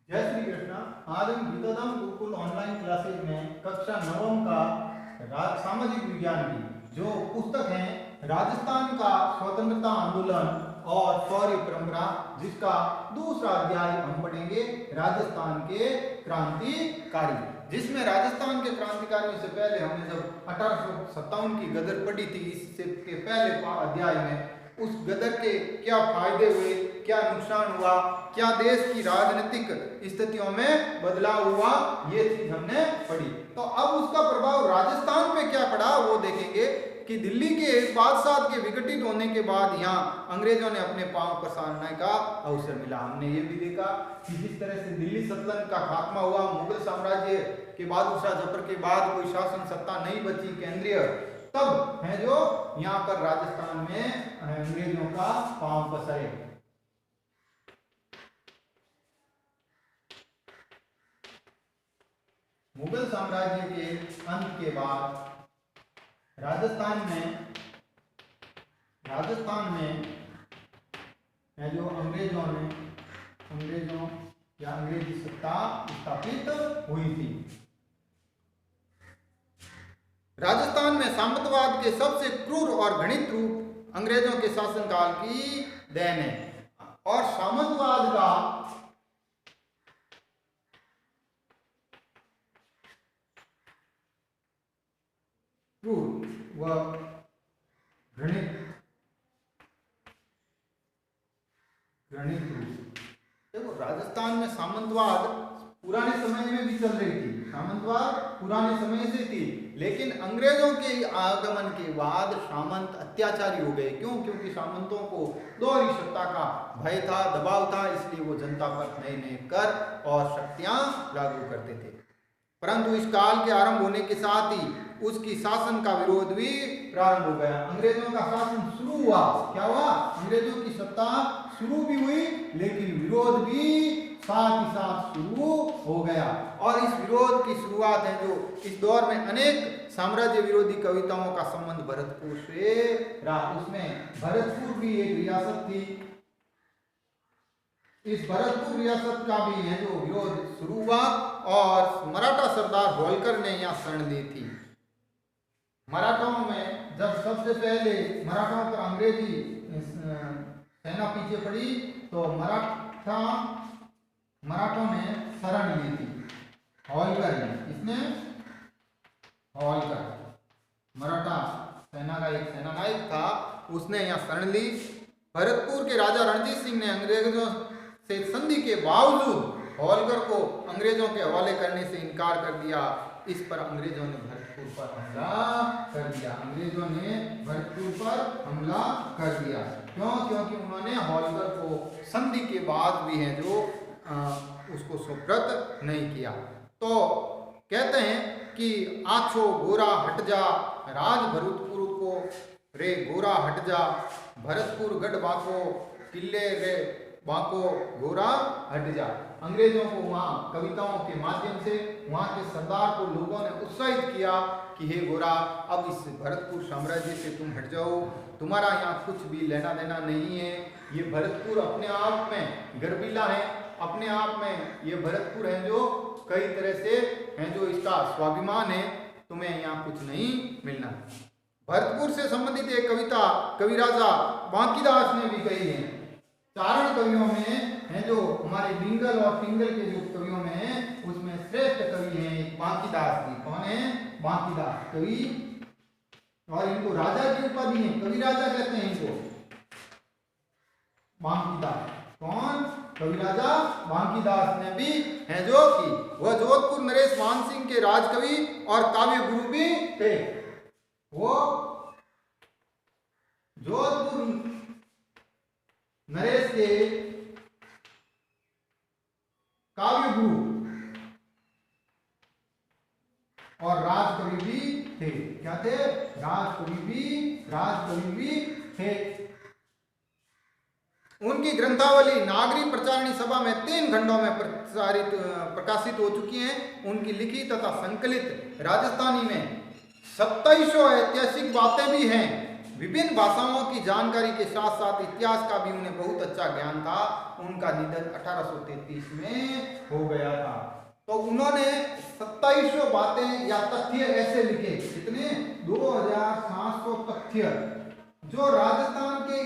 जय श्री कृष्ण। आज हम गीताधाम गुरुकुल ऑनलाइन क्लासेज में कक्षा नवम का सामाजिक विज्ञान की जो पुस्तक है राजस्थान का स्वतंत्रता आंदोलन और शौर्य परंपरा, जिसका दूसरा अध्याय हम पढ़ेंगे राजस्थान के क्रांतिकारी, जिसमें राजस्थान के क्रांतिकारियों से पहले हमने जब 1857 की गदर पढ़ी थी, इससे के पहले अध्याय में उस गदर के क्या फायदे हुए, क्या नुकसान हुआ, क्या देश की राजनीतिक स्थितियों में बदलाव हुआ, ये चीज हमने पढ़ी। तो अब उसका प्रभाव राजस्थान पे क्या पड़ा वो देखेंगे कि दिल्ली के बादशाह के विघटित होने के बाद यहाँ अंग्रेजों ने अपने पांव पसारने का अवसर मिला। हमने ये भी देखा कि जिस तरह से दिल्ली सल्तनत का खात्मा हुआ, मुगल साम्राज्य के बादशाह जफर के बाद कोई शासन सत्ता नहीं बची केंद्रीय, तब है जो यहाँ पर राजस्थान में अंग्रेजों का पांव पसरे। मुगल साम्राज्य के अंत के बाद राजस्थान में है जो अंग्रेजों या अंग्रेजी सत्ता स्थापित हुई थी। राजस्थान में सामंतवाद के सबसे क्रूर और घृणित रूप अंग्रेजों के शासनकाल की देन है, और सामंतवाद का क्रूर व घृणित रूप। देखो, राजस्थान में सामंतवाद पुराने समय में भी चल रही थी, सामंतवाद पुराने समय से थी, लेकिन अंग्रेजों के आगमन के बाद सामंत अत्याचारी हो गए। क्यों? क्योंकि सामंतों को दोहरी सत्ता का भय था, दबाव था, इसलिए वो जनता पर नए नए कर और शक्तियां लागू करते थे। परंतु इस काल के आरंभ होने के साथ ही उसकी शासन का विरोध भी प्रारंभ हो गया। अंग्रेजों का शासन शुरू हुआ, क्या हुआ? अंग्रेजों की सत्ता शुरू भी हुई, लेकिन विरोध भी साथ ही साथ शुरू हो गया। और इस विरोध की शुरुआत है जो इस दौर में अनेक साम्राज्य विरोधी कविताओं का संबंध भरतपुर से रहा। उसमें भरतपुर भी एक रियासत थी। इस भरतपुर रियासत का भी है जो विरोध शुरू हुआ, और मराठा सरदार होलकर ने यहाँ शरण ली थी। मराठाओं में जब सबसे पहले मराठाओं पर अंग्रेजी सेना पीछे पड़ी, तो मराठों ने शरण ली थी। होलकर ने, इसने होलकर मराठा सेना का एक सेनानायक था, उसने यहाँ शरण ली। भरतपुर के राजा रणजीत सिंह ने अंग्रेजों से संधि के बावजूद होलकर को अंग्रेजों के हवाले करने से इनकार कर दिया। इस पर अंग्रेजों ने भरतपुर पर हमला कर दिया। क्यों? क्योंकि उन्होंने होलकर को संधि के बाद भी है जो उसको सुब्रत नहीं किया। तो कहते हैं कि आछो गोरा हट जा, राज भरतपुर को रे गोरा हट जा, भरतपुर गढ़ बाको किले रे बाको गोरा हट जा। अंग्रेजों को वहाँ कविताओं के माध्यम से वहाँ के सरदार को लोगों ने उत्साहित किया कि हे गोरा, अब इस भरतपुर साम्राज्य से तुम हट जाओ, तुम्हारा यहाँ कुछ भी लेना देना नहीं है। ये भरतपुर अपने आप में गर्वीला है, अपने आप में ये भरतपुर है जो कई तरह से है जो इसका स्वाभिमान है, तुम्हें यहाँ कुछ नहीं मिलना। भरतपुर से संबंधित एक कविता कविराजा बांकीदास ने भी कही है। चारण कवियों में है जो हमारे बिंगल और पिंगल के जो कवियों में है, उसमें श्रेष्ठ कवि हैं बांकीदास जी। कौन है? बांकीदास कवि, और इनको राजा की उपाधि है, कवि राजा कहते हैं इनको। बांकीदास कौन? कविराजा बांकीदास ने भी है जो कि वह जोधपुर नरेश मान सिंह के राजकवि और काव्य गुरु भी थे। वो जोधपुर नरेश के काव्य गुरु और राजकवि भी थे। क्या थे? राजकवि भी थे। उनकी ग्रंथावली नागरी प्रचारणी सभा में 3 खंडों में प्रकाशित हो चुकी हैं। उनकी लिखी तथा संकलित राजस्थानी में 2700 ऐतिहासिक बातें भी हैं, विभिन्न भाषाओं की जानकारी के साथ साथ इतिहास का भी उन्हें बहुत अच्छा ज्ञान था। उनका निधन 1833 में हो गया था। तो उन्होंने 2700 बातें या तथ्य ऐसे लिखे, कितने, 2700 तथ्य जो राजस्थान के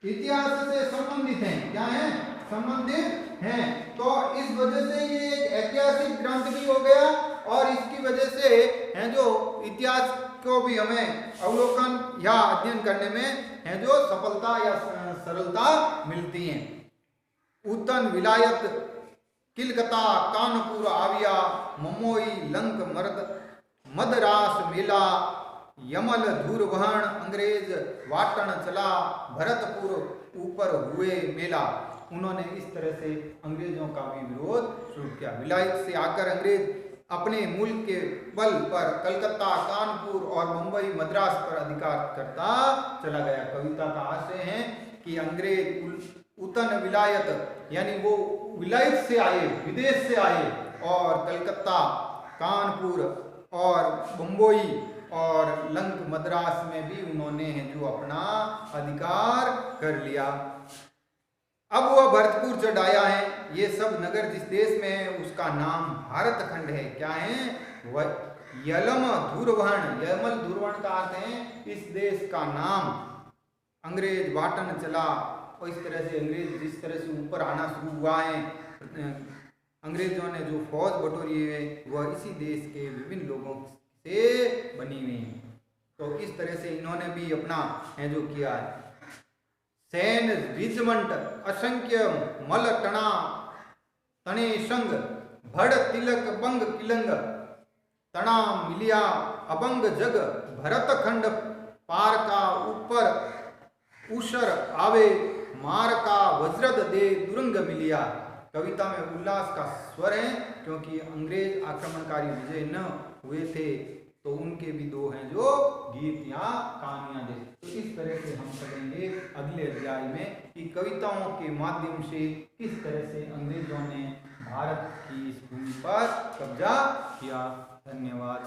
इतिहास से संबंधित हैं। क्या है? संबंधित हैं। तो इस वजह से ये एक ऐतिहासिक ग्रंथ भी हो गया और इसकी वजह से है जो इतिहास को भी हमें अवलोकन या अध्ययन करने में है जो सफलता या सरलता मिलती है। उतन विलायत किलकता कानपुर आविया ममोई लंक मदरास मेला यमल धूरवहन अंग्रेज वाटन चला भरतपुर ऊपर हुए मेला। उन्होंने इस तरह से अंग्रेजों का भी विरोध शुरू किया। विलायत से आकर अंग्रेज अपने मुल्क के बल पर कलकत्ता कानपुर और मुंबई मद्रास पर अधिकार करता चला गया। कविता का आशय है कि अंग्रेज उतन विलायत यानी वो विलायत से आए, विदेश से आए और कलकत्ता कानपुर और मुंबई और लंक मद्रास में भी उन्होंने जो अपना अधिकार कर लिया। अब वह भरतपुर चढ़ आया है। ये सब नगर जिस देश में है उसका नाम भारत खंड है। क्या है? वह यलम धूरवहन, यमल धूरवहन का अर्थ है इस देश का नाम। अंग्रेज वाटन चला और इस तरह से अंग्रेज जिस तरह से ऊपर आना शुरू हुआ है, अंग्रेजों ने जो फौज बटोरी है वह इसी देश के विभिन्न लोगों से बनी हुई है। तो इस तरह से इन्होंने भी अपना है जो किया है। सैन रिजमंट असंख्य मल टना तने संग भड़ तिलक बंग किलंग तना मिलिया अबंग जग भरत खंड पार का ऊपर उषर आवे मार का वज्रद दे दुरंग मिलिया। कविता में उल्लास का स्वर है क्योंकि अंग्रेज आक्रमणकारी विजय न हुए थे। तो उनके भी दो हैं जो गीत या कहानियां दे। तो इस तरह से हम पढ़ेंगे अगले अध्याय में कि कविताओं के माध्यम से किस तरह से अंग्रेजों ने भारत की इस भूमि पर कब्जा किया। धन्यवाद।